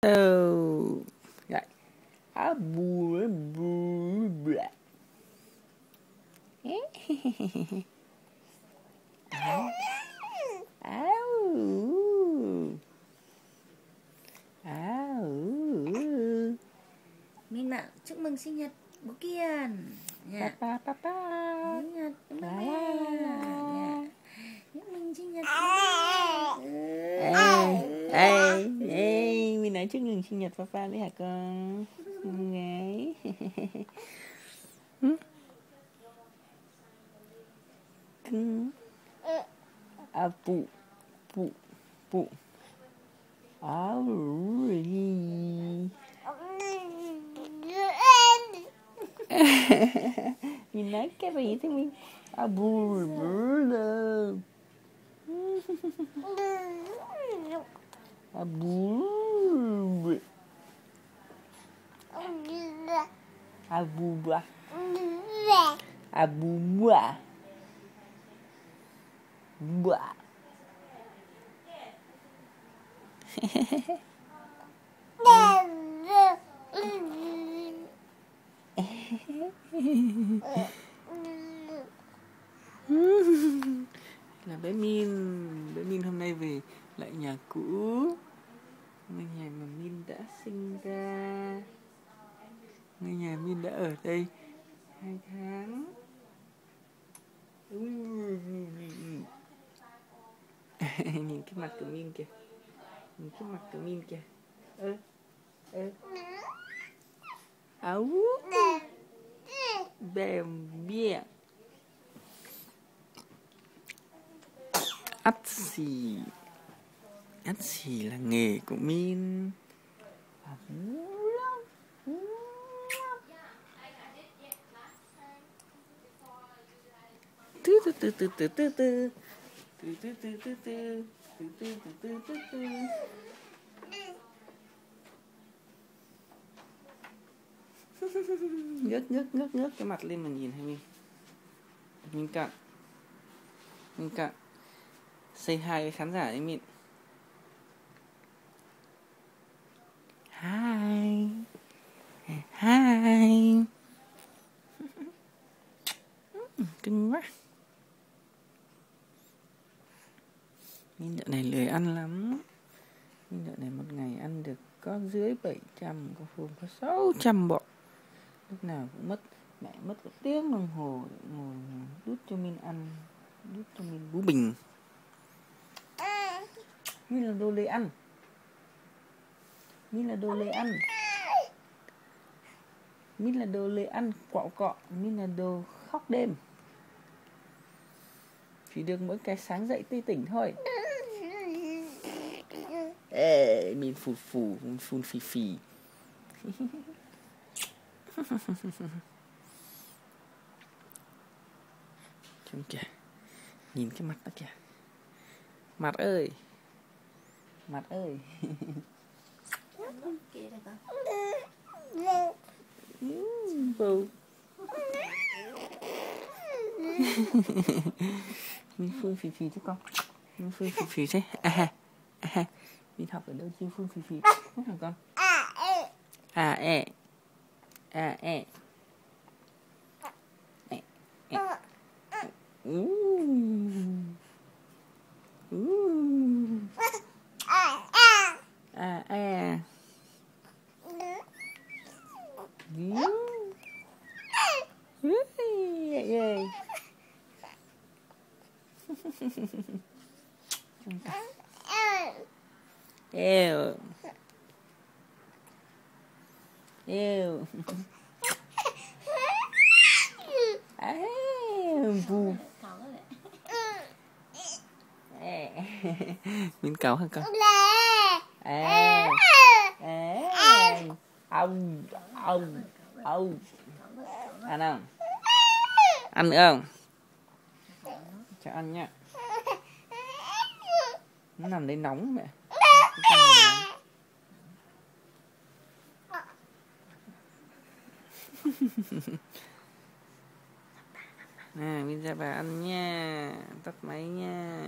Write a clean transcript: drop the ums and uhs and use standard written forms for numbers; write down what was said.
Oh, lại bù bù bạ. Min Mạo chúc mừng sinh nhật bố Kiên nha. Sinh nhật bố nha. Chúc mừng sinh nhật Mình nói chúc mừng sinh nhật papa đấy hả con? Ngay. Phụ phụ. Mình nói cái gì thế mình? Bù bù là bé Min hôm nay về lại nhà cũ, ngôi nhà mà Min đã sinh ra, ngôi nhà Min đã ở đây 2 tháng. Nhìn cái mặt của Min kìa, nhìn cái mặt của Min kìa. Áo bèm bia ắt xì là nghề của Min. Ngước cái mặt lên mà nhìn hay Min. Min cạn say hi với khán giả ấy Min. Hi. Cưng quá. Min dạo này lười ăn lắm. Min dạo này một ngày ăn được có dưới 700, có hôm có 600 bọ. Lúc nào cũng mẹ mất một tiếng đồng hồ ngồi đút cho Min ăn, đút cho Min bú bình. Min là đồ lười ăn. Min là đồ lười ăn quọ. Min là đồ khóc đêm. Chỉ được mỗi cái sáng dậy tươi tỉnh thôi. Min phun phì. Trông kìa, nhìn cái mặt nó kìa. Mặt ơi. Bầu. Min phun phì thế con. Min phun phì thế. Min học ở đâu chứ phun phì. Không hả con? Bù. Min cáu hả con? Ông. Ăn không? Ăn nữa không? Cho ăn nhá. Nó nằm đây nóng mẹ. Nè, Min ra bà ăn nha. Tắt máy nha.